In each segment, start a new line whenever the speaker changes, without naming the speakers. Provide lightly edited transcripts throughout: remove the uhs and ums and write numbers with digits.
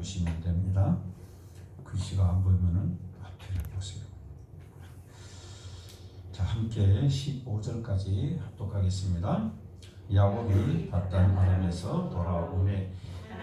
보시면 됩니다. 글씨가 안 보이면은 앞에를 보세요. 자, 함께 15절까지 합독하겠습니다. 야곱이 밧단 아람에서 돌아오매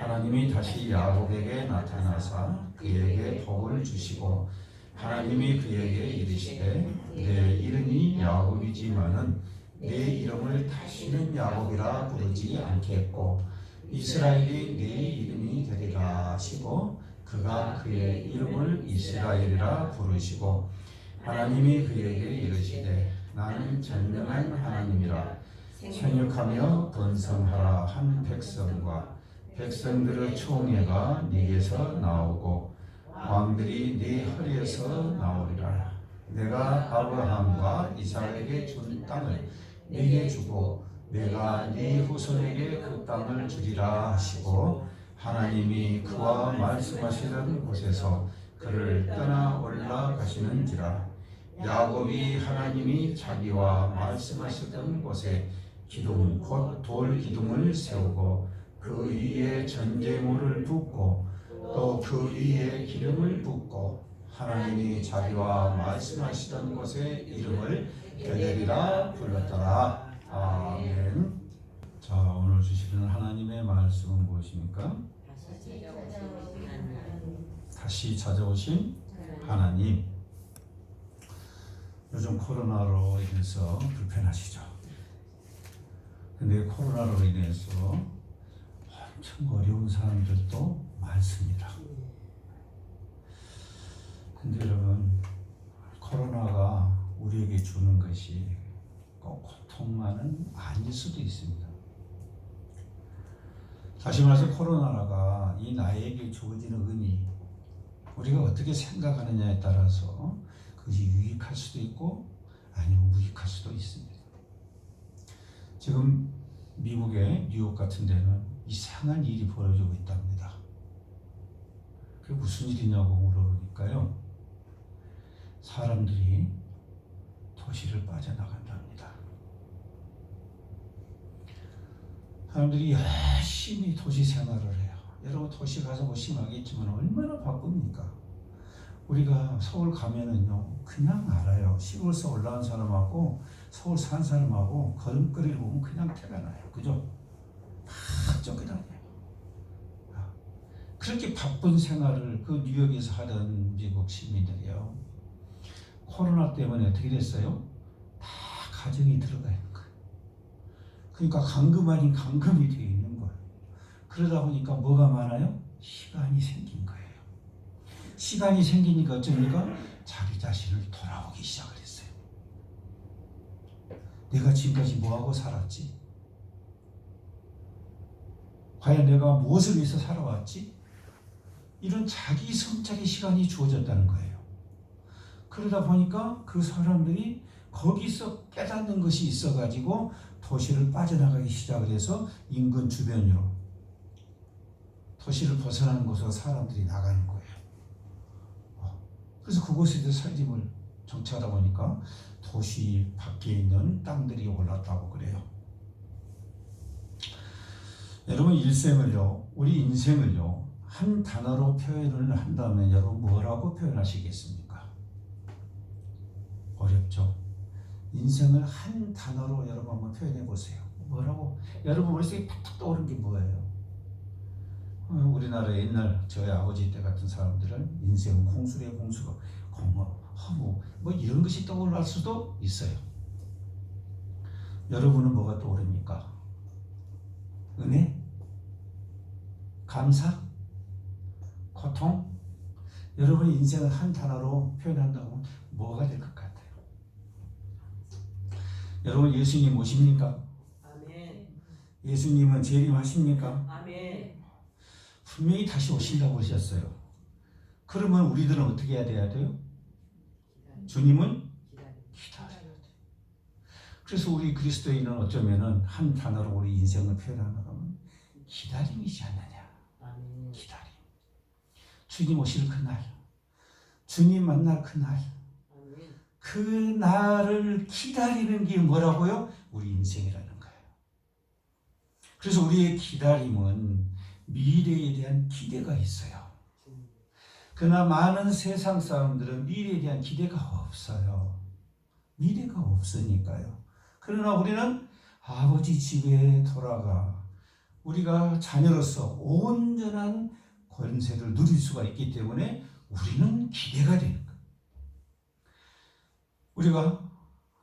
하나님이 다시 야곱에게 나타나사 그에게 복을 주시고 하나님이 그에게 이르시되 내 이름이 야곱이지만은 내 이름을 다시는 야곱이라 부르지 않겠고 이스라엘이 네 이름이 되리라 하시고 그가 그의 이름을 이스라엘이라 부르시고 하나님이 그에게 이르시되 나는 전능한 하나님이라 생육하며 번성하라 한 백성과 백성들의 총회가 네게서 나오고 왕들이 네 허리에서 나오리라. 내가 아브라함과 이삭에게 준 땅을 네게 주고 내가 네 후손에게 그 땅을 주리라 하시고 하나님이 그와 말씀하시던 곳에서 그를 떠나 올라가시는지라. 야곱이 하나님이 자기와 말씀하시던 곳에 기둥 곧 돌 기둥을 세우고 그 위에 전제물을 붓고 또 그 위에 기름을 붓고 하나님이 자기와 말씀하시던 곳에 이름을 베델이라 불렀더라. 아멘. 자, 오늘 주시는 하나님의 말씀은 무엇입니까? 다시 찾아오신 하나님. 요즘 코로나로 인해서 불편하시죠? 근데 코로나로 인해서 엄청 어려운 사람들도 많습니다. 근데 여러분, 코로나가 우리에게 주는 것이 꼭 고통만은 아닐 수도 있습니다. 다시 말해서 코로나가 이 나에게 주어지는 은이 우리가 어떻게 생각하느냐에 따라서 그것이 유익할 수도 있고 아니면 무익할 수도 있습니다. 지금 미국의 뉴욕 같은 데는 이상한 일이 벌어지고 있답니다. 그게 무슨 일이냐고 물어보니까요, 사람들이 도시를 빠져나간답니다. 사람들이 열심히 도시 생활을 해요. 여러분 도시 가서 보시면 알겠지만 얼마나 바쁩니까? 우리가 서울 가면은요 그냥 알아요. 시골에서 올라온 사람하고 서울 산 사람하고 걸음걸이를 보면 그냥 태가 나요. 그죠? 다 쫓겨다녀요. 그렇게 바쁜 생활을 그 뉴욕에서 하던 미국 시민들이요, 코로나 때문에 어떻게 됐어요? 다 가정이 들어가 있는 거예요. 그러니까 감금 아닌 감금이 되어 있는 거예요. 그러다 보니까 뭐가 많아요? 시간이 생긴 거예요. 시간이 생기니까 어쩝니까? 자기 자신을 돌아보기 시작을 했어요. 내가 지금까지 뭐하고 살았지? 과연 내가 무엇을 위해서 살아왔지? 이런 자기 성찰의 시간이 주어졌다는 거예요. 그러다 보니까 그 사람들이 거기서 깨닫는 것이 있어가지고 도시를 빠져나가기 시작을 해서 인근 주변으로 도시를 벗어나는 곳으로 사람들이 나가는 거예요. 그래서 그곳에서 살림을 정착하다 보니까 도시 밖에 있는 땅들이 올랐다고 그래요. 여러분 일생을요, 우리 인생을요 한 단어로 표현을 한다면 여러분 뭐라고 표현하시겠습니까? 어렵죠? 인생을 한 단어로 여러분 한번 표현해 보세요. 뭐라고? 여러분 머릿속에 팍팍 떠오르는 게 뭐예요? 우리나라 옛날 저희 아버지 때 같은 사람들은 인생은 공수래 공수고 공허, 허무 뭐 이런 것이 떠올랄 수도 있어요. 여러분은 뭐가 떠오릅니까? 은혜? 감사? 고통? 여러분이 인생을 한 단어로 표현한다면 뭐가 될 것 같아요? 여러분 예수님 오십니까?
아멘.
예수님은 재림하십니까?
아멘.
분명히 다시 오신다고 하셨어요. 그러면 우리들은 어떻게 해야 돼요? 주님은 기다려야 돼요. 그래서 우리 그리스도인은 어쩌면은 한 단어로 우리 인생을 표현하면 기다림이지 않느냐.
아멘.
기다림. 주님 오실 그날, 주님 만날 그날, 그 날을 기다리는 게 뭐라고요? 우리 인생이라는 거예요. 그래서 우리의 기다림은 미래에 대한 기대가 있어요. 그러나 많은 세상 사람들은 미래에 대한 기대가 없어요. 미래가 없으니까요. 그러나 우리는 아버지 집에 돌아가 우리가 자녀로서 온전한 권세를 누릴 수가 있기 때문에 우리는 기대가 되는 거예요. 우리가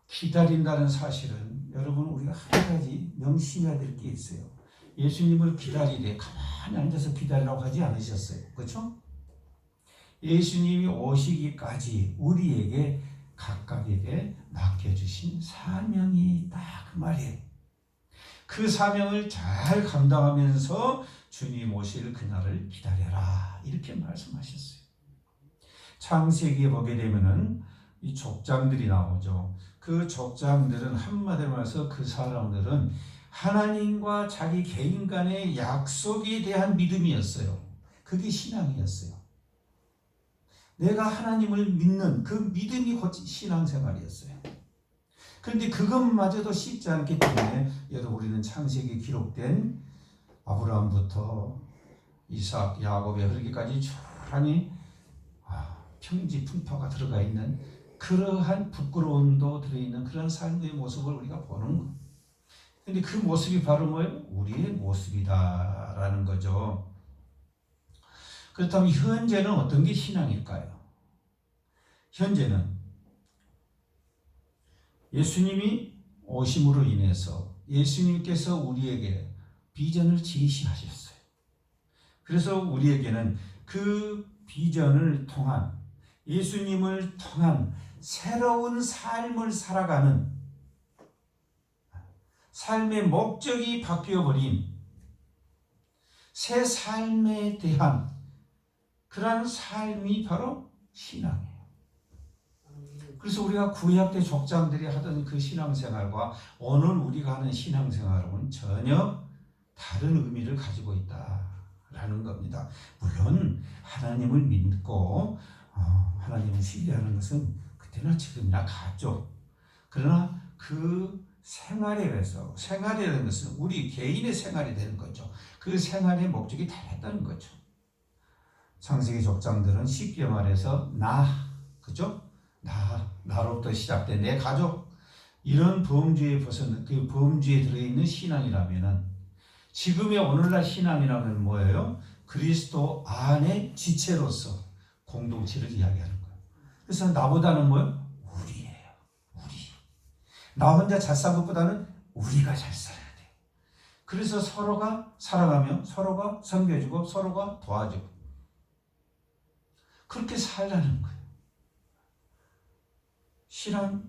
기다린다는 사실은 여러분 우리가 한 가지 명심해야 될 게 있어요. 예수님을 기다리되 가만히 앉아서 기다리라고 하지 않으셨어요. 그렇죠? 예수님이 오시기까지 우리에게 각각에게 맡겨주신 사명이 있다 그 말이에요. 그 사명을 잘 감당하면서 주님 오실 그날을 기다려라 이렇게 말씀하셨어요. 창세기에 보게 되면은 이 족장들이 나오죠. 그 족장들은 한마디로 말해서 그 사람들은 하나님과 자기 개인 간의 약속에 대한 믿음이었어요. 그게 신앙이었어요. 내가 하나님을 믿는 그 믿음이 곧 신앙생활이었어요. 그런데 그것마저도 쉽지 않기 때문에 여러분 우리는 창세기에 기록된 아브라함부터 이삭, 야곱에 그러기까지 쭉 평지풍파가 들어가 있는 그러한 부끄러움도 들어있는 그런 삶의 모습을 우리가 보는 거예요. 그런데 그 모습이 바로 뭐예요? 우리의 모습이다라는 거죠. 그렇다면 현재는 어떤 게 신앙일까요? 현재는 예수님이 오심으로 인해서 예수님께서 우리에게 비전을 제시하셨어요. 그래서 우리에게는 그 비전을 통한 예수님을 통한 새로운 삶을 살아가는 삶의 목적이 바뀌어버린 새 삶에 대한 그러한 삶이 바로 신앙이에요. 그래서 우리가 구약 때 족장들이 하던 그 신앙생활과 오늘 우리가 하는 신앙생활은 전혀 다른 의미를 가지고 있다라는 겁니다. 물론 하나님을 믿고 하나님을 신뢰하는 것은 그때나 지금이나 같죠. 그러나 그 생활에서 생활이라는 것은 우리 개인의 생활이 되는 거죠. 그 생활의 목적이 달랐다는 거죠. 창세기 족장들은 쉽게 말해서 그죠? 나로부터 시작된 내 가족 이런 범주에 벗어난 그 범주에 들어있는 신앙이라면은 지금의 오늘날 신앙이라면 뭐예요? 그리스도 안의 지체로서 공동체를 이야기하는 거예요. 그래서 나보다는 뭐예요? 우리예요. 우리. 나 혼자 잘 산 것보다는 우리가 잘 살아야 돼요. 그래서 서로가 사랑하며 서로가 섬겨주고 서로가 도와주고 그렇게 살라는 거예요. 신앙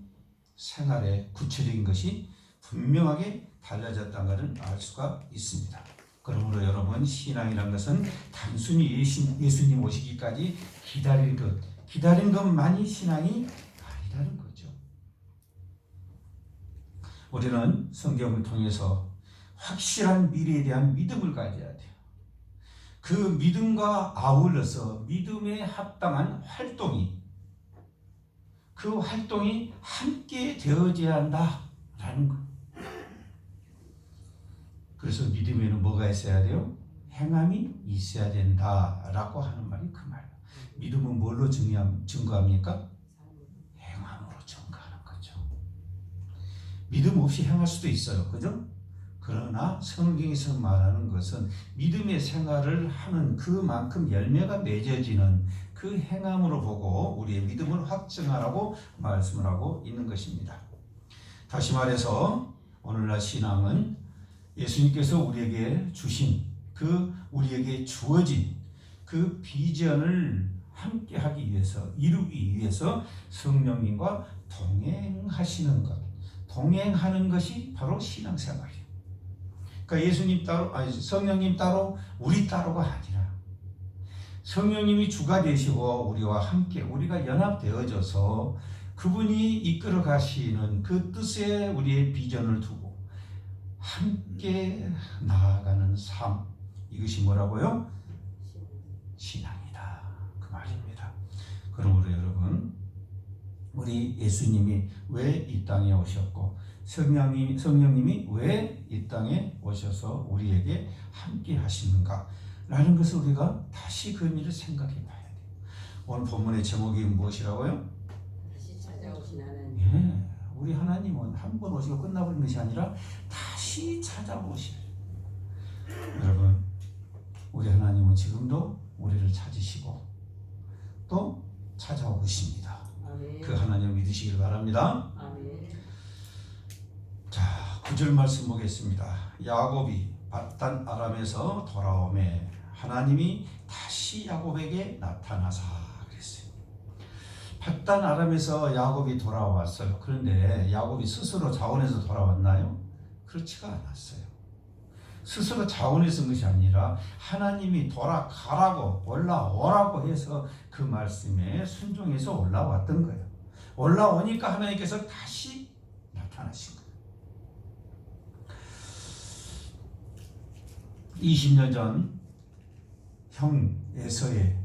생활의 구체적인 것이 분명하게 달라졌다는 것을 알 수가 있습니다. 그러므로 여러분 신앙이라는 것은 단순히 예수님 오시기까지 기다린 것만이 신앙이 아니라는 거죠. 우리는 성경을 통해서 확실한 미래에 대한 믿음을 가져야 돼요. 그 믿음과 아울러서 믿음에 합당한 그 활동이 함께 되어져야 한다라는 것. 그래서 믿음에는 뭐가 있어야 돼요? 행함이 있어야 된다라고 하는 말이 그 말이에요. 믿음은 뭘로 증거합니까? 행함으로 증거하는 거죠. 믿음 없이 행할 수도 있어요. 그죠? 그러나 성경에서 말하는 것은 믿음의 생활을 하는 그만큼 열매가 맺어지는 그 행함으로 보고 우리의 믿음을 확증하라고 말씀을 하고 있는 것입니다. 다시 말해서 오늘날 신앙은 예수님께서 우리에게 주신 우리에게 주어진 그 비전을 함께 하기 위해서 이루기 위해서 성령님과 동행하시는 것, 동행하는 것이 바로 신앙생활이에요. 그러니까 예수님 따로, 성령님 따로, 우리 따로가 아니라 성령님이 주가 되시고 우리와 함께 우리가 연합되어져서 그분이 이끌어 가시는 그 뜻에 우리의 비전을 두고 함께 나아가는 삶, 이것이 뭐라고요? 신앙이다 그 말입니다. 그러므로 여러분 우리 예수님이 왜 이 땅에 오셨고 성령님이 왜 이 땅에 오셔서 우리에게 함께 하시는가 라는 것을 우리가 다시 그 의미를 생각해 봐야 돼요. 오늘 본문의 제목이 무엇이라고요?
다시 찾아오신 하나님.
예, 우리 하나님은 한 번 오시고 끝나버린 것이 아니라 다시 찾아오실. 여러분, 우리 하나님은 지금도 우리를 찾으시고 또 찾아오고 계십니다.
아멘.
그 하나님을 믿으시길 바랍니다.
아멘.
자, 9절 말씀 보겠습니다. 야곱이 밧단 아람에서 돌아오매 하나님이 다시 야곱에게 나타나사 그랬어요. 밧단 아람에서 야곱이 돌아왔어요. 그런데 야곱이 스스로 자원해서 돌아왔나요? 그렇지가 않았어요. 스스로 자원해서 온 것이 아니라 하나님이 돌아가라고 올라오라고 해서 그 말씀에 순종해서 올라왔던 거예요. 올라오니까 하나님께서 다시 나타나신 거예요. 20년 전 형 에서의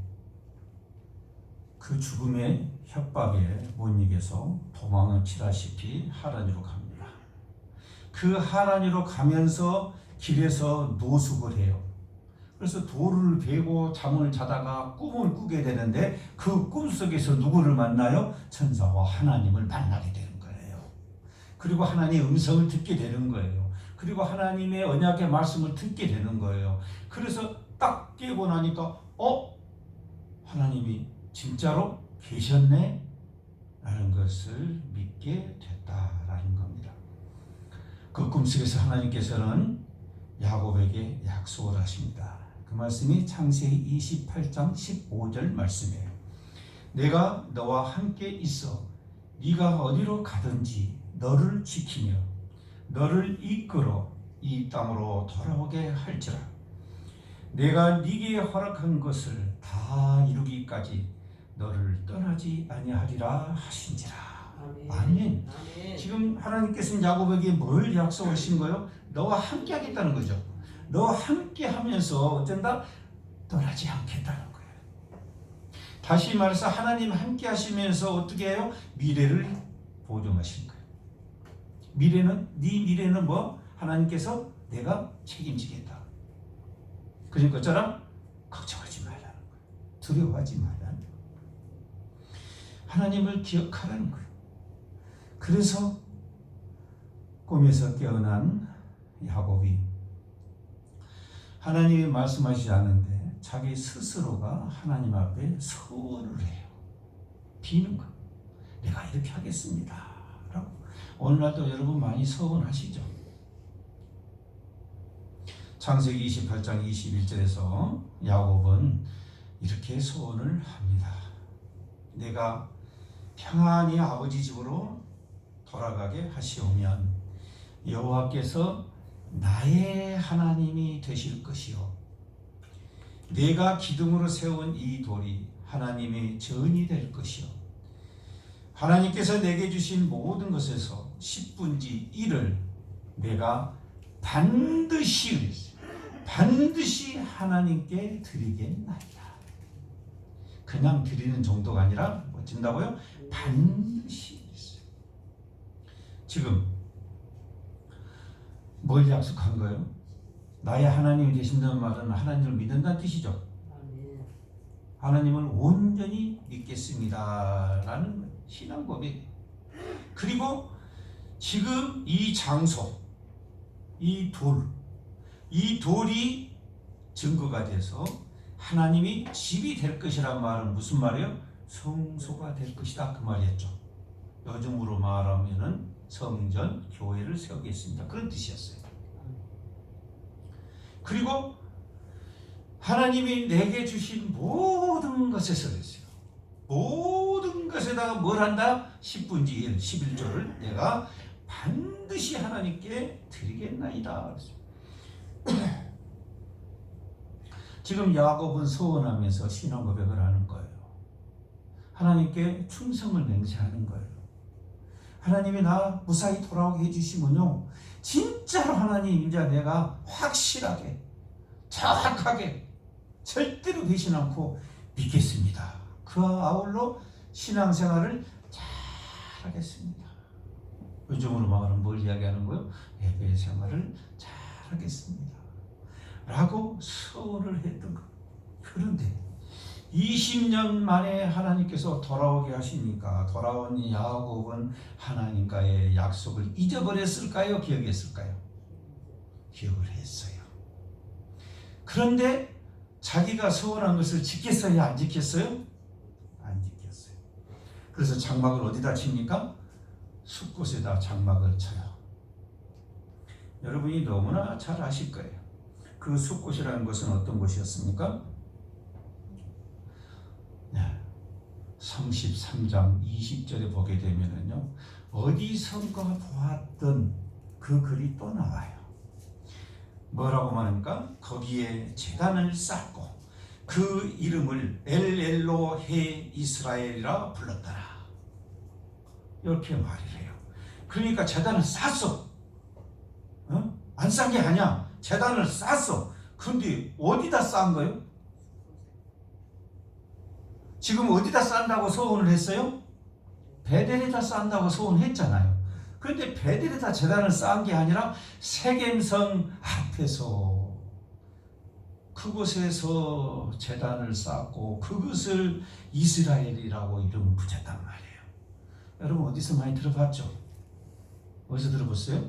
그 죽음의 협박에 못 이겨서 도망을 치다시피 하란으로 갑니다. 그 하란으로 가면서 길에서 노숙을 해요. 그래서 돌을 베고 잠을 자다가 꿈을 꾸게 되는데 그 꿈속에서 누구를 만나요? 천사와 하나님을 만나게 되는 거예요. 그리고 하나님의 음성을 듣게 되는 거예요. 그리고 하나님의 언약의 말씀을 듣게 되는 거예요. 그래서 딱 깨고 나니까 하나님이 진짜로 계셨네? 라는 것을 믿게 됐다라는 겁니다. 그 꿈속에서 하나님께서는 야곱에게 약속을 하십니다. 그 말씀이 창세기 28장 15절 말씀이에요. 내가 너와 함께 있어 네가 어디로 가든지 너를 지키며 너를 이끌어 이 땅으로 돌아오게 할지라. 내가 네게 허락한 것을 다 이루기까지 너를 떠나지 아니하리라 하신지라.
아멘.
아멘.
아멘.
지금 하나님께서는 야곱에게 뭘 약속하신 거예요? 너와 함께 하겠다는 거죠. 너와 함께 하면서 어쩐다? 떠나지 않겠다는 거예요. 다시 말해서 하나님 함께 하시면서 어떻게 해요? 미래를 보증하신 거예요. 미래는 네 미래는 뭐? 하나님께서 내가 책임지겠다. 그러니까 어쩌라? 걱정하지 말라는 거예요. 두려워하지 말라는 거예요. 하나님을 기억하라는 거예요. 그래서 꿈에서 깨어난 야곱이 하나님이 말씀하시지 않은데 자기 스스로가 하나님 앞에 서원을 해요. 비는 거예요. 내가 이렇게 하겠습니다. 라고. 오늘날도 여러분 많이 서원하시죠? 창세기 28장 21절에서 야곱은 이렇게 소원을 합니다. 내가 평안히 아버지 집으로 돌아가게 하시오면 여호와께서 나의 하나님이 되실 것이요 내가 기둥으로 세운 이 돌이 하나님의 전이 될 것이요 하나님께서 내게 주신 모든 것에서 10분지 1을 내가 반드시 하나님께 드리겠나이다. 그냥 드리는 정도가 아니라 뭐 드린다고요? 반드시. 지금 뭘 약속한 거예요? 나의 하나님이 되신다는 말은 하나님을 믿는다는 뜻이죠.
아멘.
하나님을 온전히 믿겠습니다 라는 신앙 고백. 그리고 지금 이 장소, 이 돌이 증거가 돼서 하나님이 집이 될 것이란 말은 무슨 말이에요? 성소가 될 것이다 그 말이었죠. 요즘으로 말하면은 성전, 교회를 세우겠습니다. 그런 뜻이었어요. 그리고 하나님이 내게 주신 모든 것에서 그랬어요. 모든 것에다가 뭘 한다? 10분지 1, 11조를 내가 반드시 하나님께 드리겠나이다. 지금 야곱은 소원하면서 신앙 고백을 하는 거예요. 하나님께 충성을 맹세하는 거예요. 하나님이 나 무사히 돌아오게 해주시면요 진짜로 하나님 이제 내가 확실하게 정확하게 절대로 배신 않고 믿겠습니다. 그 아울러 신앙생활을 잘 하겠습니다. 요즘으로 말하면 뭘 이야기하는 거예요? 예배 생활을 잘 하겠습니다 라고 소원을 했던 거. 그런데 20년 만에 하나님께서 돌아오게 하시니까 돌아온 야곱은 하나님과의 약속을 잊어버렸을까요? 기억했을까요? 기억을 했어요. 그런데 자기가 서원한 것을 지켰어요? 안 지켰어요? 안 지켰어요. 그래서 장막을 어디다 칩니까? 숲곳에다 장막을 쳐요. 여러분이 너무나 잘 아실 거예요. 그 숲곳이라는 것은 어떤 곳이었습니까? 33장 20절에 보게 되면은요, 어디선가 보았던 그 글이 또 나와요. 뭐라고 말합니까? 거기에 제단을 쌓고 그 이름을 엘엘로헤 이스라엘이라 불렀더라. 이렇게 말을 해요. 그러니까 제단을 쌓았어. 안 쌓은 게 아니야. 제단을 쌓았어. 그런데 어디다 쌓은 거예요? 지금 어디다 쌓는다고 서원을 했어요? 베델에다 쌓는다고 서원했잖아요. 그런데 베델에다 제단을 쌓은 게 아니라 세겜성 앞에서 그곳에서 제단을 쌓고 그것을 이스라엘이라고 이름을 붙였단 말이에요. 여러분 어디서 많이 들어봤죠? 어디서 들어봤어요?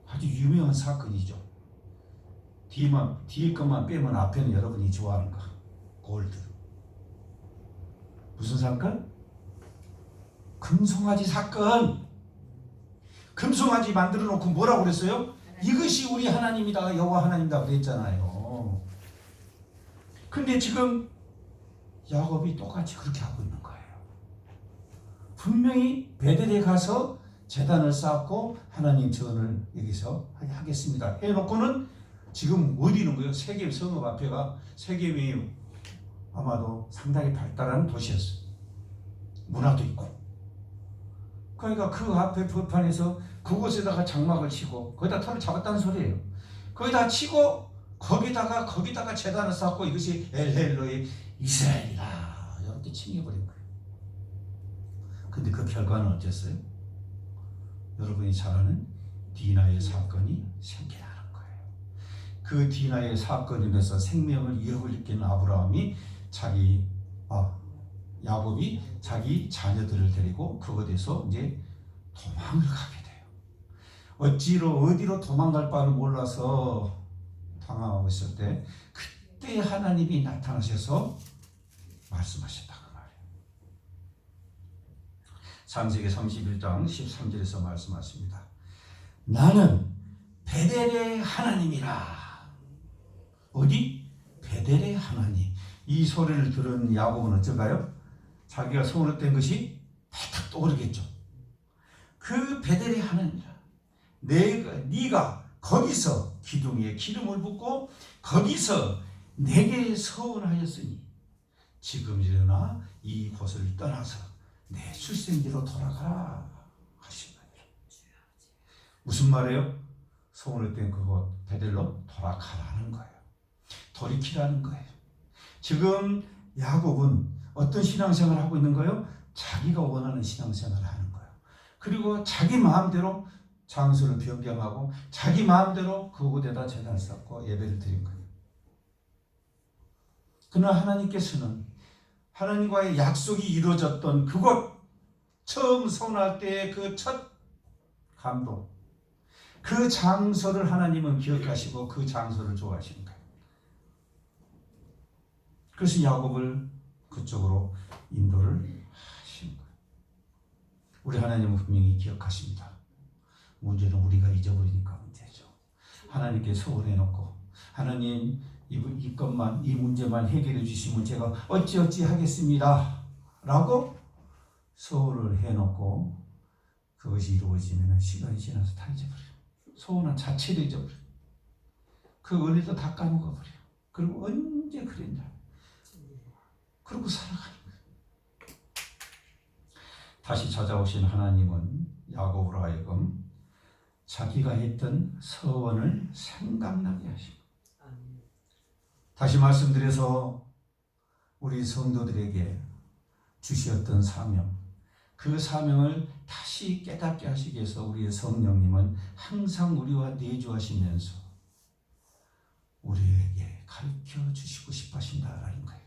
아주 유명한 사건이죠. 뒤에 것만 빼면 앞에는 여러분이 좋아하는 거. 골드. 무슨 사건? 금송아지 사건. 금송아지 만들어 놓고 뭐라고 그랬어요? 이것이 우리 하나님이다, 여호와 하나님이다 그랬잖아요. 근데 지금 야곱이 똑같이 그렇게 하고 있는 거예요. 분명히 베델에 가서 제단을 쌓고 하나님 전을 여기서 하겠습니다 해놓고는 지금 어디 있는 거예요? 세겜 성읍 앞에가 세겜이 아마도 상당히 발달한 도시였어요. 문화도 있고. 그러니까 그 앞에 벌판에서 그곳에다가 장막을 치고 거기다 터를 잡았다는 소리예요. 거기다 치고 거기다가 제단을 쌓고 이것이 엘헬로의 이스라엘이다 이렇게 칭해버린 거예요. 근데 그 결과는 어땠어요? 여러분이 잘 아는 디나의 사건이 생겨나는 거예요. 그 디나의 사건에 대해서 생명을 잃어버리는 아브라함이 야곱이 자기 자녀들을 데리고 그곳에서 이제 도망을 가게 돼요. 어디로 도망갈 바를 몰라서 당황하고 있을 때 그때 하나님이 나타나셔서 말씀하셨다고 말해요. 창세기 31장 13절에서 말씀하십니다. 나는 베델의 하나님이라. 어디? 베델의 하나님. 이 소리를 들은 야곱은 어쩔까요? 자기가 소원했던 것이 바짝 떠오르겠죠. 그 베델의 하나님이라. 네가 거기서 기둥에 기름을 붓고 거기서 내게 서원하였으니 지금 일어나 이 곳을 떠나서 내 출생지로 돌아가라 하시니라. 무슨 말이에요? 소원했던 그곳 베델로 돌아가라는 거예요. 돌이키라는 거예요. 지금 야곱은 어떤 신앙생활을 하고 있는 거예요? 자기가 원하는 신앙생활을 하는 거예요. 그리고 자기 마음대로 장소를 변경하고 자기 마음대로 그곳에다 제단을 쌓고 예배를 드린 거예요. 그러나 하나님께서는 하나님과의 약속이 이루어졌던 그곳, 처음 서원할 때의 그 첫 감동, 그 장소를 하나님은 기억하시고 그 장소를 좋아하시는 거예요. 그래서 야곱을 그쪽으로 인도를 하신 거예요. 우리 하나님은 분명히 기억하십니다. 문제는 우리가 잊어버리니까 문제죠. 하나님께 서원해놓고 하나님 이 문제만 해결해 주시면 제가 어찌어찌 하겠습니다 라고 서원을 해놓고 그것이 이루어지면 시간이 지나서 다 잊어버려요. 소원한 자체를 잊어버려요. 그 은혜도 다 까먹어버려요. 그리고 언제 그랬냐 그러고 살아가는 거예요. 다시 찾아오신 하나님은 야곱으로 하여금 자기가 했던 서원을 생각나게 하십니다. 다시 말씀드려서 우리 성도들에게 주셨던 사명, 그 사명을 다시 깨닫게 하시기 위해서 우리의 성령님은 항상 우리와 내주하시면서 우리에게 가르쳐 주시고 싶어 하신다라는 거예요.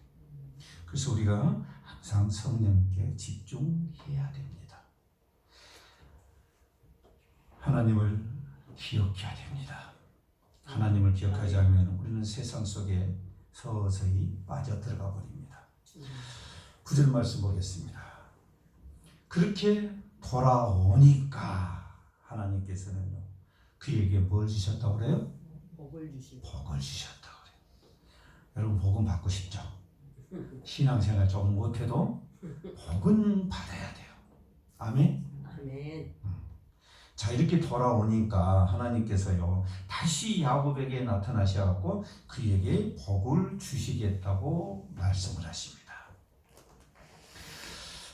그래서 우리가 항상 성령께 집중해야 됩니다. 하나님을 기억해야 됩니다. 하나님을 기억하지 않으면 우리는 세상 속에 서서히 빠져들어가 버립니다. 9절 말씀 보겠습니다. 그렇게 돌아오니까 하나님께서는 그에게 뭘 주셨다고 그래요?
복을 주시고.
복을 주셨다고 그래요. 여러분 복은 받고 싶죠? 신앙생활 조금 못해도 복은 받아야 돼요. 아멘?
아멘.
자, 이렇게 돌아오니까 하나님께서요 다시 야곱에게 나타나셔갖고 그에게 복을 주시겠다고 말씀을 하십니다.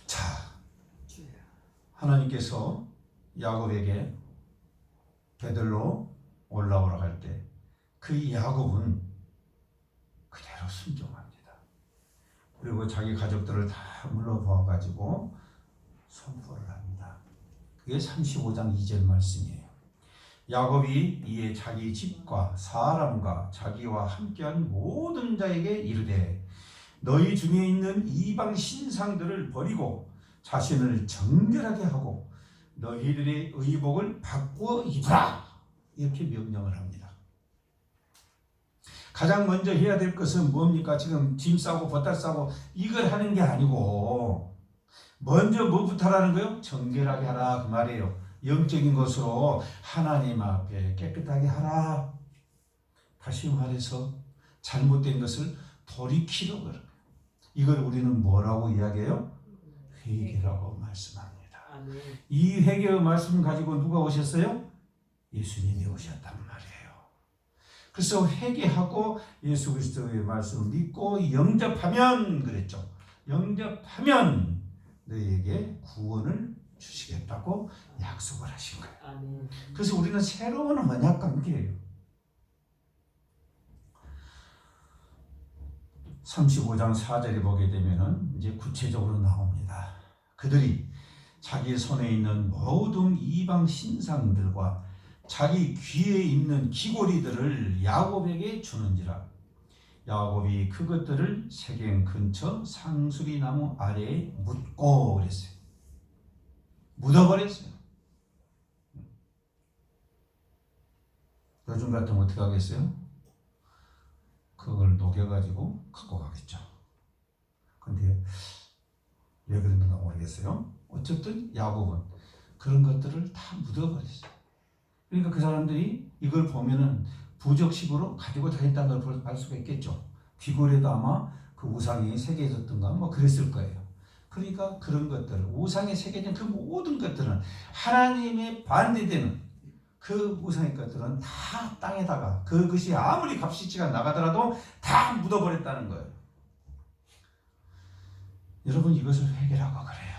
자, 하나님께서 야곱에게 베들로 올라오라 할 때 그 야곱은 그대로 순종합니다. 그리고 자기 가족들을 다 물러보아가지고 선포를 합니다. 그게 35장 2절 말씀이에요. 야곱이 이에 자기 집과 사람과 자기와 함께한 모든 자에게 이르되 너희 중에 있는 이방 신상들을 버리고 자신을 정결하게 하고 너희들의 의복을 바꾸어 입으라 이렇게 명령을 합니다. 가장 먼저 해야 될 것은 뭡니까? 지금 짐 싸고 보따리 싸고 이걸 하는 게 아니고 먼저 뭐부터 하라는 거예요? 정결하게 하라 그 말이에요. 영적인 것으로 하나님 앞에 깨끗하게 하라. 다시 말해서 잘못된 것을 돌이키려고 그래요. 이걸 우리는 뭐라고 이야기해요? 회개라고 말씀합니다.
아멘.
이 회개의 말씀 가지고 누가 오셨어요? 예수님이 오셨단 말이에요. 그래서 회개하고 예수 그리스도의 말씀을 믿고 영접하면 그랬죠. 영접하면 너희에게 구원을 주시겠다고 약속을 하신 거예요.
아멘.
그래서 우리는 새로운 언약 관계예요. 35장 4절에 보게 되면은 이제 구체적으로 나옵니다. 그들이 자기 손에 있는 모든 이방 신상들과 자기 귀에 있는 귀고리들을 야곱에게 주는지라. 야곱이 그것들을 세겜 근처 상수리 나무 아래에 묻고 그랬어요. 묻어버렸어요. 요즘 같으면 어떻게 하겠어요? 그걸 녹여가지고 갖고 가겠죠. 근데 왜 그랬는가 모르겠어요. 어쨌든 야곱은 그런 것들을 다 묻어버렸어요. 그러니까 그 사람들이 이걸 보면은 부적식으로 가지고 다녔다는 걸 알 수가 있겠죠. 귀골에도 아마 그 우상이 새겨졌던가 뭐 그랬을 거예요. 그러니까 그런 것들, 우상에 새겨진 그 모든 것들은 하나님의 반대되는 그 우상의 것들은 다 땅에다가 그것이 아무리 값이치가 나가더라도 다 묻어버렸다는 거예요. 여러분 이것을 회개라고 그래요.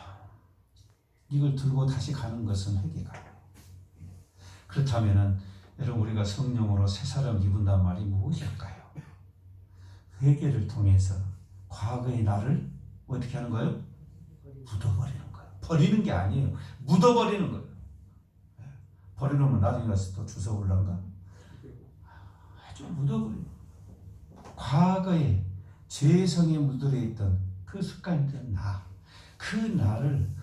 이걸 들고 다시 가는 것은 회개가. 그렇다면은 여러분 우리가 성령으로 새 사람 입은단 말이 무엇일까요? 회개를 통해서 과거의 나를 어떻게 하는 거예요? 묻어버리는 거예요. 버리는 게 아니에요. 묻어버리는 거예요. 버리려면 나중에 가서 또 주워올란가? 아주 묻어버려요. 과거에 죄성에 묻어져 있던 그 습관이던 나, 그 나를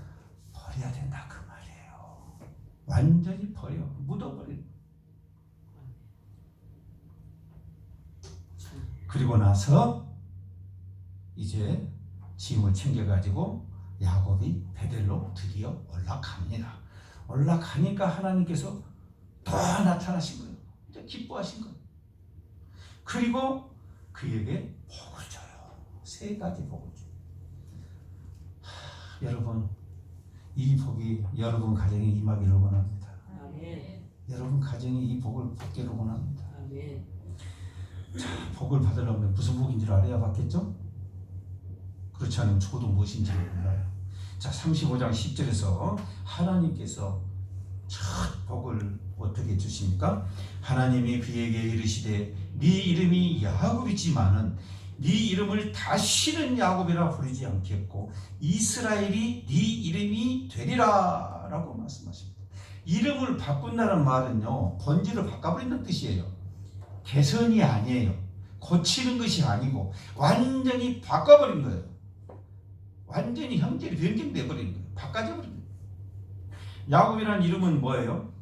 버려야 된다 그 말이에요. 완전히 버려, 묻어버리는. 그리고 나서 이제 짐을 챙겨가지고 야곱이 베델로 드디어 올라갑니다. 올라가니까 하나님께서 더 나타나신 거예요. 이제 기뻐하신 거예요. 그리고 그에게 복을 줘요. 3가지 복을 줘요. 여러분 이 복이 여러분 가정에 임하기를 원합니다.
아멘.
여러분 가정에 이 복을 받기를 원합니다.
아멘.
자, 복을 받으려면 무슨 복인 줄 알아야 받겠죠? 그렇지 않으면 저도 무엇인지 몰라요. 자, 35장 10절에서 하나님께서 첫 복을 어떻게 주십니까? 하나님이 그에게 이르시되 네 이름이 야곱이지만은 네 이름을 다시는 야곱이라 부르지 않겠고 이스라엘이 네 이름이 되리라 라고 말씀하십니다. 이름을 바꾼다는 말은요 본질을 바꿔버리는 뜻이에요. 개선이 아니에요. 고치는 것이 아니고 완전히 바꿔버린 거예요. 완전히 형질이 변경돼 버린 거예요. 바꿔져 버린 거예요. 야곱이라는 이름은 뭐예요?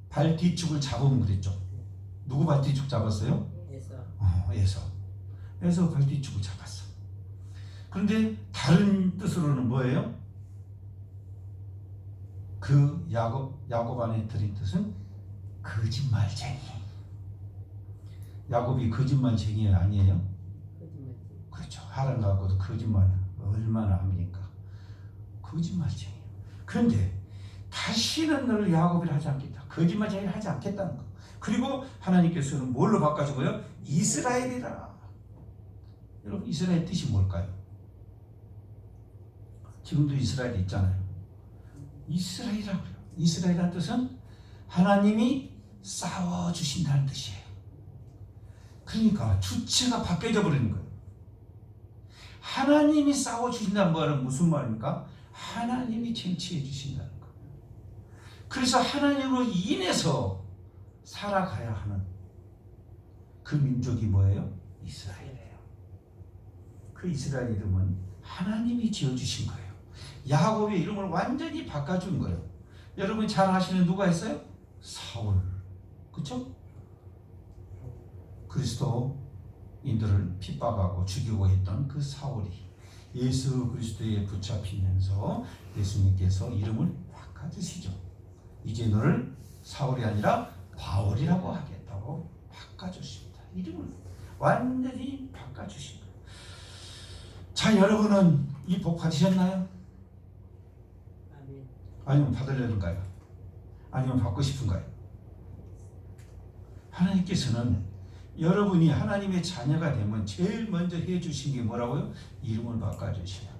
발 뒤축을 잡으면 그랬죠. 누구 발 뒤축 잡았어요? 에서. 에서 발 뒤축을 잡았어. 그런데 다른 뜻으로는 뭐예요? 그 야곱 안에 들인 뜻은 거짓말쟁이. 야곱이 거짓말쟁이 아니에요? 그렇죠. 하란 갖고도 거짓말 얼마나 합니까? 거짓말쟁이. 그런데 다시는 너를 야곱이라 하지 않겠다. 거짓말쟁이를 하지 않겠다는 거. 그리고 하나님께서는 뭘로 바꿔주고요? 이스라엘이라. 여러분 이스라엘 뜻이 뭘까요? 지금도 이스라엘이 있잖아요. 이스라엘이라고요. 이스라엘이라는 뜻은 하나님이 싸워주신다는 뜻이에요. 그러니까 주체가 바뀌어져 버리는 거예요. 하나님이 싸워주신다는 말은 무슨 말입니까? 하나님이 쟁취해 주신다는 거예요. 그래서 하나님으로 인해서 살아가야 하는 그 민족이 뭐예요? 이스라엘이에요. 그 이스라엘 이름은 하나님이 지어주신 거예요. 야곱의 이름을 완전히 바꿔준 거예요. 여러분 잘 아시는 누가 있어요? 사울. 그렇죠? 그리스도인들을 핍박하고 죽이고 했던 그 사울이 예수 그리스도에 붙잡히면서 예수님께서 이름을 바꿔주시죠. 이제 너를 사울이 아니라 바울이라고 하겠다고 바꿔주십니다. 이름을 완전히 바꿔주신 거예요. 자, 여러분은 이 복 받으셨나요? 아니면 받으려는가요? 아니면 받고 싶은가요? 하나님께서는 여러분이 하나님의 자녀가 되면 제일 먼저 해주신 게 뭐라고요? 이름을 바꿔주시면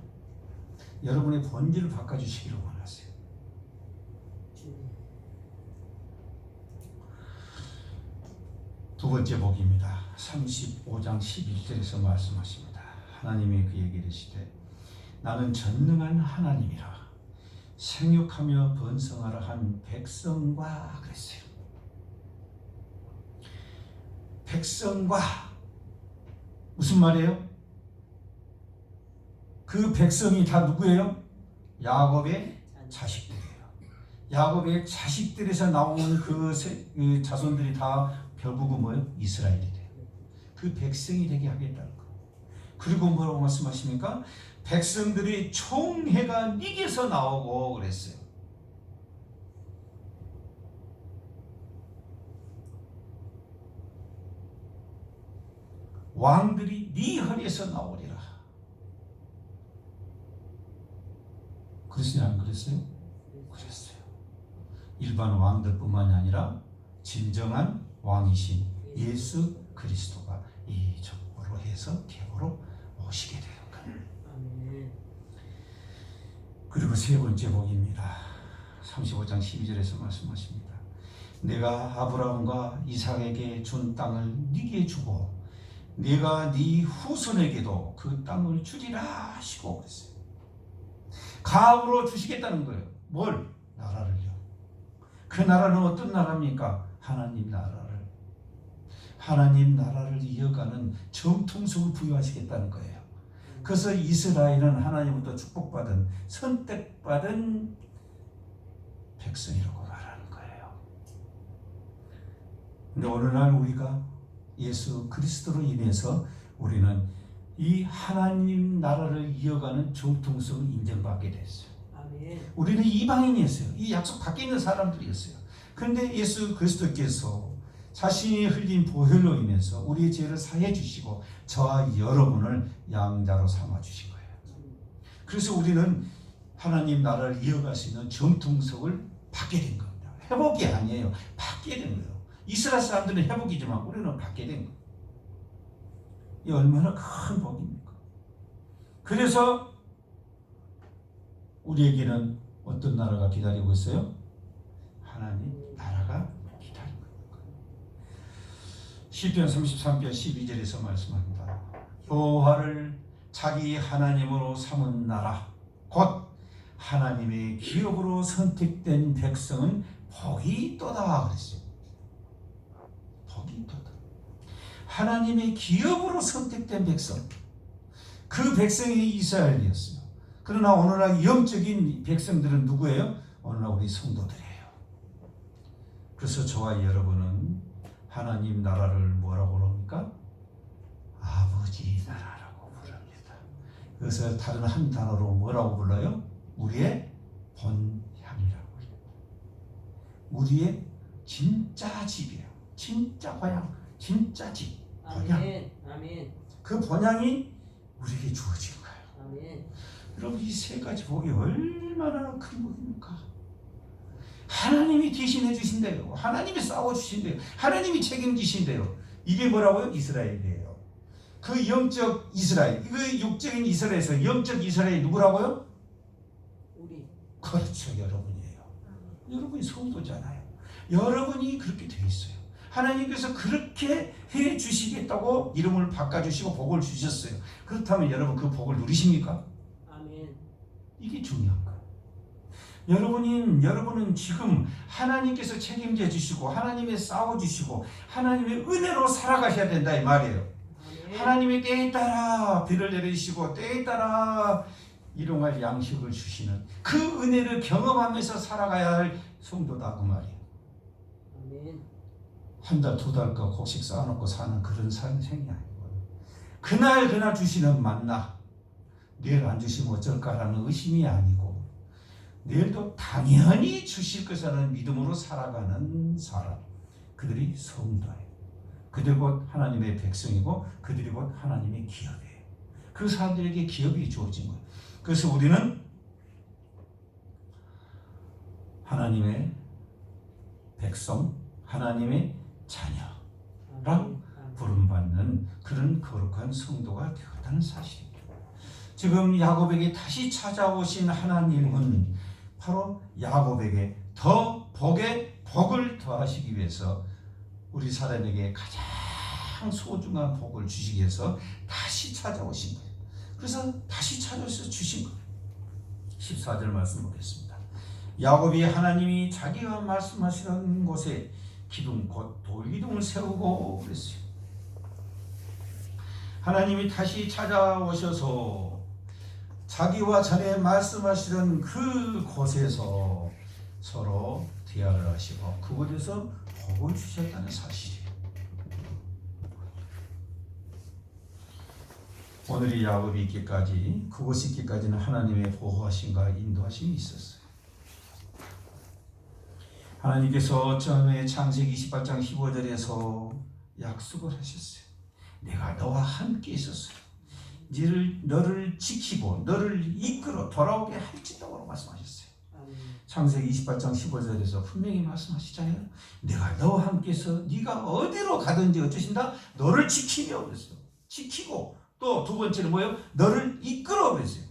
여러분의 본질을 바꿔주시기를 원하세요. 두 번째 복입니다. 35장 11절에서 말씀하십니다. 하나님이 그에게 이르시되 나는 전능한 하나님이라 생육하며 번성하라 한 백성과 그랬어요. 백성과 무슨 말이에요? 그 백성이 다 누구예요? 야곱의 자식들이에요. 야곱의 자식들에서 나온 그 자손들이 다 결국은 뭐예요? 이스라엘이 돼요. 그 백성이 되게 하겠다는 거. 그리고 뭐라고 말씀하십니까? 백성들이 총회가 네게서 나오고 그랬어요. 왕들이 네 허리에서 나오리라. 그랬어요? 안 그랬어요? 그랬어요. 일반 왕들뿐만이 아니라 진정한 왕이신 예수 그리스도가 이 족보로 해서 계보로 오시게 되는 거예요. 그리고 세 번째 복입니다. 35장 12절에서 말씀하십니다. 내가 아브라함과 이삭에게 준 땅을 네게 주고 내가 네 후손에게도 그 땅을 주리라 하시고 그랬어요. 가업으로 주시겠다는 거예요. 뭘? 나라를요. 그 나라는 어떤 나라입니까? 하나님 나라를. 하나님 나라를 이어가는 정통성을 부여하시겠다는 거예요. 그래서 이스라엘은 하나님부터 축복받은 선택받은 백성이라고 말하는 거예요. 근데 오늘날 우리가 예수 그리스도로 인해서 우리는 이 하나님 나라를 이어가는 정통성을 인정받게 됐어요. 아멘. 우리는 이방인이었어요. 이 약속 밖에 있는 사람들이었어요. 그런데 예수 그리스도께서 자신이 흘린 보혈로 인해서 우리의 죄를 사해 주시고 저와 여러분을 양자로 삼아 주신 거예요. 그래서 우리는 하나님 나라를 이어갈 수 있는 정통성을 받게 된 겁니다. 회복이 아니에요. 받게 된 거예요. 이스라엘 사람들은 회복이지만 우리는 받게 된 거예요. 이 얼마나 큰 복입니까? 그래서 우리에게는 어떤 나라가 기다리고 있어요? 하나님 나라가 기다리고 있는 거예요. 시편 33편 12절에서 말씀합니다. 여호와를 자기 하나님으로 삼은 나라 곧 하나님의 기업으로 선택된 백성은 복이 있도다 그랬어요. 복이 있도다. 하나님의 기업으로 선택된 백성, 그 백성이 이스라엘이었어요. 그러나 오늘날 영적인 백성들은 누구예요? 오늘날 우리 성도들이에요. 그래서 저와 여러분은 하나님 나라를 뭐라고 그럽니까? 아버지 나라라고 부릅니다. 그래서 다른 한 단어로 뭐라고 불러요? 우리의 본향이라고 불러요. 우리의 진짜 집이에요. 진짜 고향, 진짜 집, 본향.
아멘. 아멘.
그 본향이 우리에게 주어진 거예요.
아멘.
여러분, 이 세 가지 복이 얼마나 큰 복입니까? 하나님이 대신해 주신대요. 하나님이 싸워 주신대요. 하나님이 책임지신대요. 이게 뭐라고요? 이스라엘이에요. 그 영적 이스라엘, 그 육적인 이스라엘에서 영적 이스라엘이 누구라고요?
우리.
그렇죠, 여러분이에요. 여러분이 성도잖아요. 여러분이 그렇게 돼 있어요. 하나님께서 그렇게 해 주시겠다고 이름을 바꿔주시고 복을 주셨어요. 그렇다면 여러분 그 복을 누리십니까?
아멘.
이게 중요한 거예요. 여러분은 지금 하나님께서 책임져 주시고 하나님의 싸워 주시고 하나님의 은혜로 살아가셔야 된다 이 말이에요.
아멘.
하나님의 때에 따라 비를 내리시고 때에 따라 일용할 양식을 주시는 그 은혜를 경험하면서 살아가야 할 성도다 그 말이에요.
아멘.
한 달, 두 달 거 곡식 쌓아놓고 사는 그런 생이 아니고 그날 주시는 만나 내일 안 주시면 어쩔까라는 의심이 아니고 내일도 당연히 주실 것이라는 믿음으로 살아가는 사람, 그들이 성도예요. 그들이 곧 하나님의 백성이고 그들이 곧 하나님의 기업이에요. 그 사람들에게 기업이 주어진 거예요. 그래서 우리는 하나님의 백성, 하나님의 자녀라 부름받는 그런 거룩한 성도가 되었다는 사실입니다. 지금 야곱에게 다시 찾아오신 하나님은 바로 야곱에게 더 복에 복을 더하시기 위해서 우리 사람에게 가장 소중한 복을 주시기 위해서 다시 찾아오신 거예요. 그래서 다시 찾아서 주신 거예요. 14절 말씀 보겠습니다. 야곱이 하나님이 자기가 말씀하시는 곳에 기둥 곧 돌기둥을 세우고 그랬어요. 하나님이 다시 찾아오셔서 자기와 전에 말씀하시던 그 곳에서 서로 대화를 하시고 그곳에서 복을 주셨다는 사실이에요. 오늘이 야곱이 있기까지 그곳이 있기까지는 하나님의 보호하심과 인도하심이 있었어요. 하나님께서 처음에 창세기 28장 15절에서 약속을 하셨어요. 내가 너와 함께 있었어요. 너를 지키고 너를 이끌어 돌아오게 할지라고 말씀하셨어요. 창세기 28장 15절에서 분명히 말씀하시잖아요. 내가 너와 함께서 네가 어디로 가든지 어쩌신다? 너를 지키며 그랬어요. 지키고 또 두 번째는 뭐예요? 너를 이끌어 그랬어요.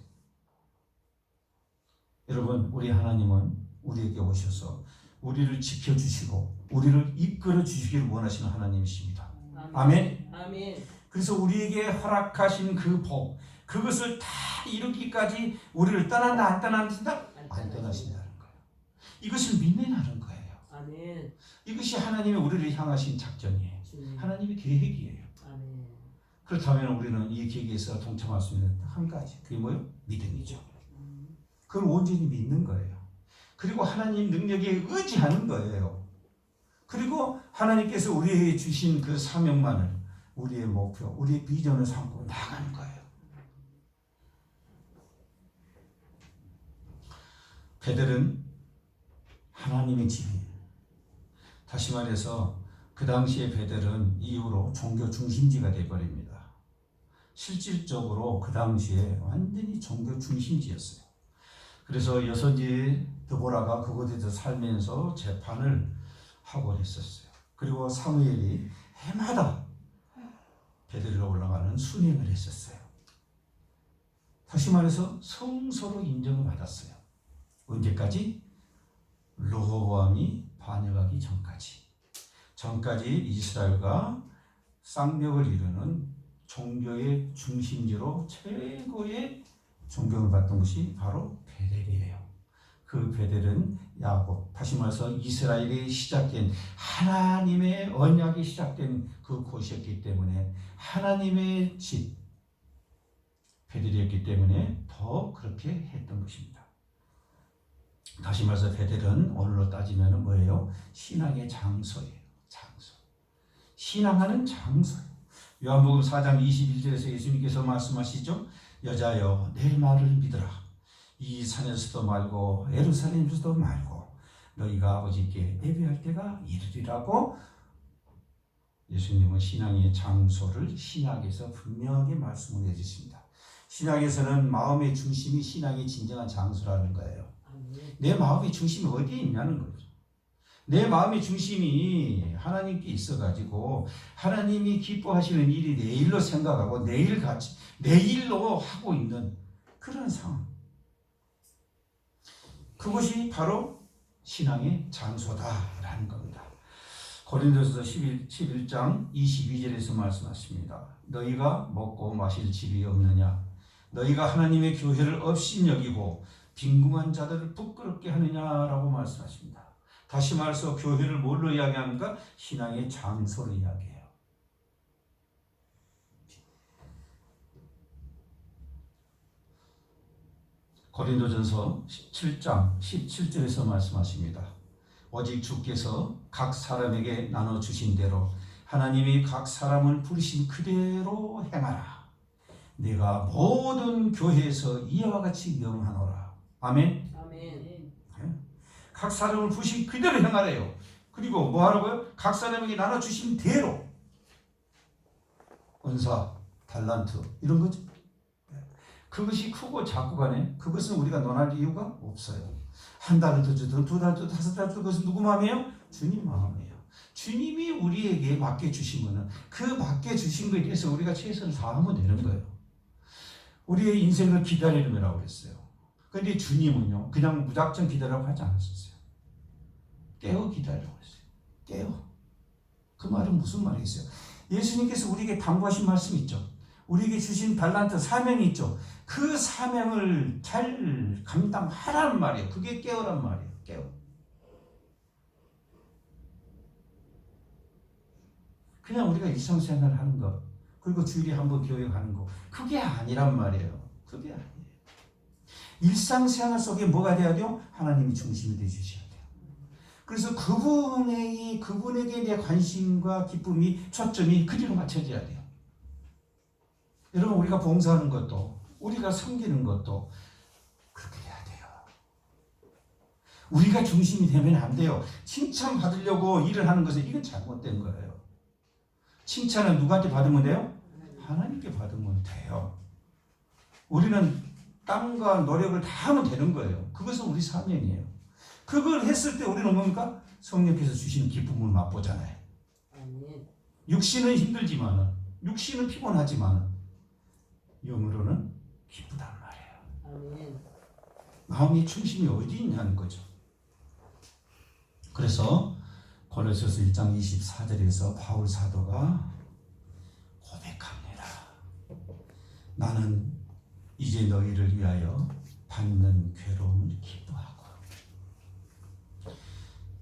여러분, 우리 하나님은 우리에게 오셔서 우리를 지켜주시고 우리를 이끌어 주시기를 원하시는 하나님이십니다. 아멘.
아멘.
그래서 우리에게 허락하신 그 복, 그것을 다 이루기까지 우리를 떠난다 안 떠난다? 안 떠나신다는 거예요. 이것을 믿는다는 거예요.
아멘.
이것이 하나님의 우리를 향하신 작전이에요. 하나님의 계획이에요.
아멘.
그렇다면 우리는 이 계획에서 동참할 수 있는 한 가지, 그게 뭐예요? 믿음이죠. 그걸 온전히 믿는 거예요. 그리고 하나님 능력에 의지하는 거예요. 그리고 하나님께서 우리에게 주신 그 사명만을 우리의 목표, 우리의 비전을 삼고 나가는 거예요. 베델은 하나님의 집이에요. 다시 말해서 그 당시에 베델은 이후로 종교 중심지가 되어버립니다. 실질적으로 그 당시에 완전히 종교 중심지였어요. 그래서 여선지 드보라가 그곳에서 살면서 재판을 하고 했었어요. 그리고 사무엘이 해마다 베델로 올라가는 순행을 했었어요. 다시 말해서 성소로 인정을 받았어요. 언제까지? 르호보암이 반역하기 전까지 이스라엘과 쌍벽을 이루는 종교의 중심지로 최고의 존경을 받던 것이 바로 베델이에요. 그 베델은 야곱, 다시 말해서 이스라엘이 시작된 하나님의 언약이 시작된 그 곳이었기 때문에 하나님의 집 베델이었기 때문에 더 그렇게 했던 것입니다. 다시 말해서 베델은 오늘로 따지면 뭐예요? 신앙의 장소예요. 장소. 신앙하는 장소예요. 요한복음 4장 21절에서 예수님께서 말씀하시죠. 여자여 내 말을 믿으라. 이 산에서도 말고 예루살렘에서도 말고 너희가 아버지께 예배할 때가 이르리라고 예수님은 신앙의 장소를 신약에서 분명하게 말씀을 해주십니다. 신약에서는 마음의 중심이 신앙의 진정한 장소라는 거예요. 내 마음의 중심이 어디에 있냐는 거죠. 내 마음의 중심이 하나님께 있어가지고 하나님이 기뻐하시는 일이 내 일로 생각하고 내 일로 하고 있는 그런 상황. 그것이 바로 신앙의 장소다라는 겁니다. 고린도서 11장 22절에서 말씀하십니다. 너희가 먹고 마실 집이 없느냐? 너희가 하나님의 교회를 업신여기고 빈궁한 자들을 부끄럽게 하느냐라고 말씀하십니다. 다시 말해서 교회를 뭘로 이야기합니까? 신앙의 장소로 이야기해요. 고린도전서 7장 17절에서 말씀하십니다. 오직 주께서 각 사람에게 나눠주신 대로 하나님이 각 사람을 부르신 그대로 행하라. 내가 모든 교회에서 이와 같이 명하노라. 아멘.
아멘.
각 사람을 부르신 그대로 행하래요. 그리고 뭐 하라고요? 각 사람에게 나눠주신 대로. 은사, 달란트 이런 거죠. 그것이 크고 작고 간에 그것은 우리가 논할 이유가 없어요. 한 달을 더 주든 두 달, 5달 그것은 누구 마음이에요? 주님 마음이에요. 주님이 우리에게 맡겨주시면 그 맡겨주신 것에 대해서 우리가 최선을 다하면 되는 거예요. 우리의 인생을 기다리라고 그랬어요. 그런데 주님은요 그냥 무작정 기다리라고 하지 않았었어요. 깨어 기다리라고 했어요. 깨어. 그 말은 무슨 말이겠어요? 예수님께서 우리에게 당부하신 말씀 있죠. 우리에게 주신 달란트 사명이 있죠. 그 사명을 잘 감당하라는 말이에요. 그게 깨어란 말이에요. 깨어. 그냥 우리가 일상생활 하는 것, 그리고 주일에 한번 교회 가는 거, 그게 아니란 말이에요. 그게 아니에요. 일상생활 속에 뭐가 돼야 돼요? 하나님이 중심이 되주셔야 돼요. 그래서 그분에게 내 관심과 기쁨이, 초점이 그리로 맞춰져야 돼요. 여러분, 우리가 봉사하는 것도, 우리가 섬기는 것도 그렇게 돼야 돼요. 우리가 중심이 되면 안 돼요. 칭찬받으려고 일을 하는 것은 이건 잘못된 거예요. 칭찬은 누구한테 받으면 돼요? 하나님께 받으면 돼요. 우리는 땀과 노력을 다 하면 되는 거예요. 그것은 우리 사명이에요. 그걸 했을 때 우리는 뭡니까? 성령께서 주시는 기쁨을 맛보잖아요. 육신은 힘들지만은, 육신은 피곤하지만은, 영으로는 기쁘단 말이에요. 마음의 중심이 어디 있냐는 거죠. 그래서 고린도서 1장 24절에서 바울 사도가 고백합니다. 나는 이제 너희를 위하여 받는 괴로움을 기뻐하고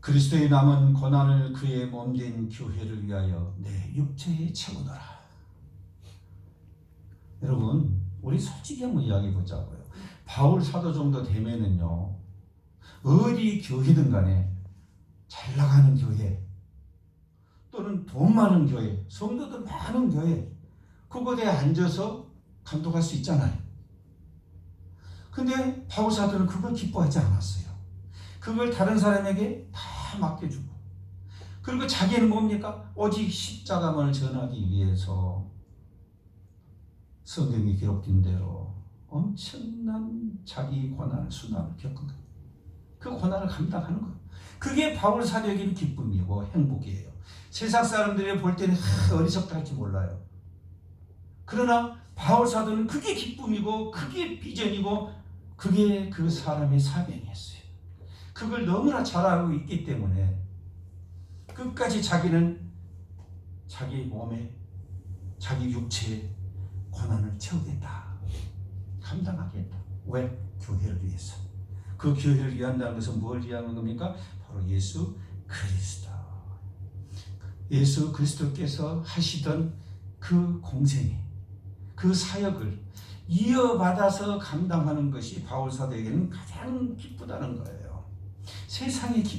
그리스도의 남은 고난을 그의 몸된 교회를 위하여 내 육체에 채우노라. 여러분, 우리 솔직히 한번 이야기해 보자고요. 바울 사도 정도 되면은요, 어디 교회든 간에 잘 나가는 교회 또는 돈 많은 교회, 성도들 많은 교회, 그곳에 앉아서 감독할 수 있잖아요. 근데 바울 사도는 그걸 기뻐하지 않았어요. 그걸 다른 사람에게 다 맡겨주고, 그리고 자기는 뭡니까? 오직 십자가만을 전하기 위해서 성경이 기록된 대로 엄청난 자기 고난을, 수난을 겪은 거예요. 그 고난을 감당하는 거예요. 그게 바울 사도에게는 기쁨이고 행복이에요. 세상 사람들이 볼 때는 어리석다 할지 몰라요. 그러나 바울 사도는 그게 기쁨이고 그게 비전이고 그게 그 사람의 사명이었어요. 그걸 너무나 잘 알고 있기 때문에 끝까지 자기는 자기 몸에, 자기 육체에 고난을 채우겠다. 감당하겠다. 왜? 교회를 위해서. 그 교회를 위한다는 것은 뭘 위하는 겁니까? 바로 예수 그리스도. 예수 그리스도께서 하시던 그 공생애, 그 사역을 이어받아서 감당하는 것이 바울 사도에게는 가장 기쁘다는 거예요. 세상에